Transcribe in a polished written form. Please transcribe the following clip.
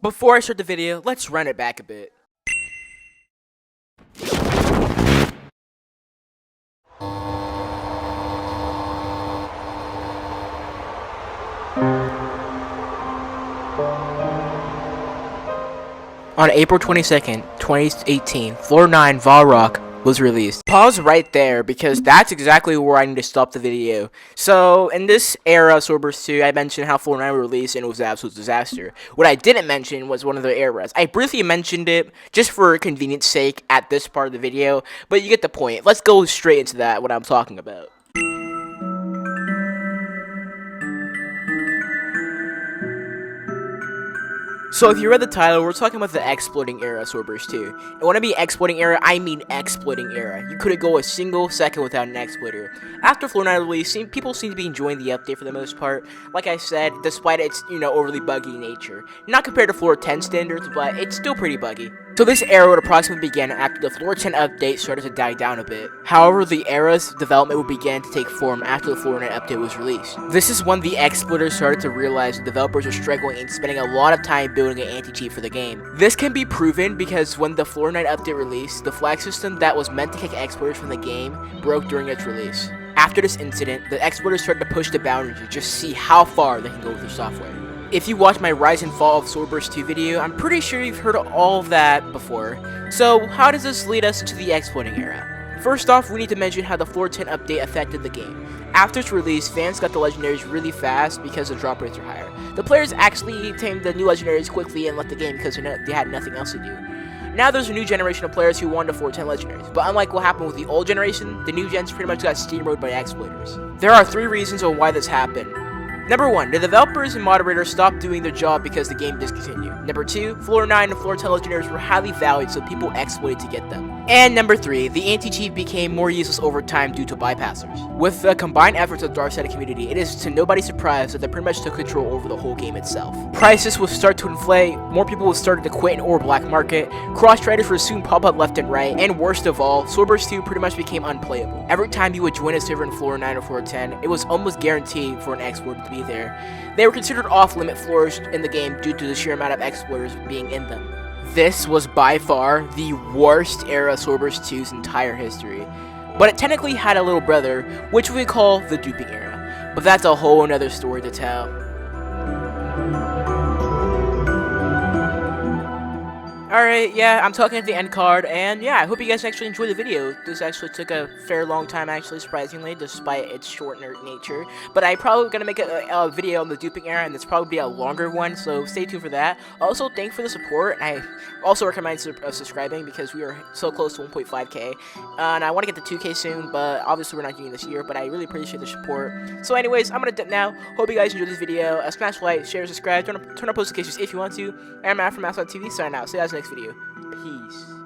Before I start the video, let's run it back a bit. On April 22nd, 2018, Floor 9 Valrock was released. Pause right there because that's exactly where I need to stop the video. So, in this era of Swordburst 2, I mentioned how Floor 9 was released and it was an absolute disaster. What I didn't mention was one of the eras. I briefly mentioned it just for convenience sake at this part of the video, but you get the point. Let's go straight into that, what I'm talking about. So if you read the title, we're talking about the Exploiting Era of Swordburst 2. And when I mean Exploiting Era, I mean Exploiting Era. You couldn't go a single second without an exploiter. After Floor 9 release, people seem to be enjoying the update for the most part. Like I said, despite its, overly buggy nature. Not compared to Floor 10 standards, but it's still pretty buggy. So this era would approximately begin after the Floor 10 update started to die down a bit. However, the era's development would begin to take form after the Floor 9 update was released. This is when the exploiters started to realize the developers were struggling and spending a lot of time building an anti-cheat for the game. This can be proven because when the Floor 9 update released, the flag system that was meant to kick exploiters from the game broke during its release. After this incident, the exploiters started to push the boundaries to just see how far they can go with their software. If you watched my Rise and Fall of Swordburst 2 video, I'm pretty sure you've heard all of that before. So, how does this lead us into the exploiting era? First off, we need to mention how the Floor 10 update affected the game. After its release, fans got the legendaries really fast because the drop rates are higher. The players actually tamed the new legendaries quickly and left the game because they had nothing else to do. Now there's a new generation of players who wanted the 410 legendaries, but unlike what happened with the old generation, the new gens pretty much got steamrolled by exploiters. There are 3 reasons on why this happened. Number 1, the developers and moderators stopped doing their job because the game discontinued. Number 2, Floor 9 and Floor 10 legendaries were highly valued, so people exploited to get them. And number 3, the anti-cheat became more useless over time due to bypassers. With the combined efforts of the dark side community, it is to nobody's surprise that they pretty much took control over the whole game itself. Prices would start to inflate, more people would start to quit or black market, cross-traders would soon pop up left and right, and worst of all, Swordburst 2 pretty much became unplayable. Every time you would join a server in Floor 9 or Floor 10, it was almost guaranteed for an exploit to be there. They were considered off-limit floors in the game due to the sheer amount of exploiters being in them. This was by far the worst era of Swordburst 2's entire history, but it technically had a little brother, which we call the duping era, but that's a whole another story to tell. Alright, yeah, I'm talking at the end card, and yeah, I hope you guys actually enjoyed the video. This actually took a fair long time, actually, surprisingly, despite its short nature. But I'm probably going to make a video on the duping era, and it's probably be a longer one, so stay tuned for that. Also, thank you for the support. I also recommend subscribing, because we are so close to 1.5k, and I want to get to 2k soon, but obviously we're not doing this year, but I really appreciate the support. So anyways, I'm going to dip now. Hope you guys enjoyed this video. Smash like, share, subscribe, turn on post notifications if you want to. And I'm Matt from TV, signing out. See you guys next video. Peace.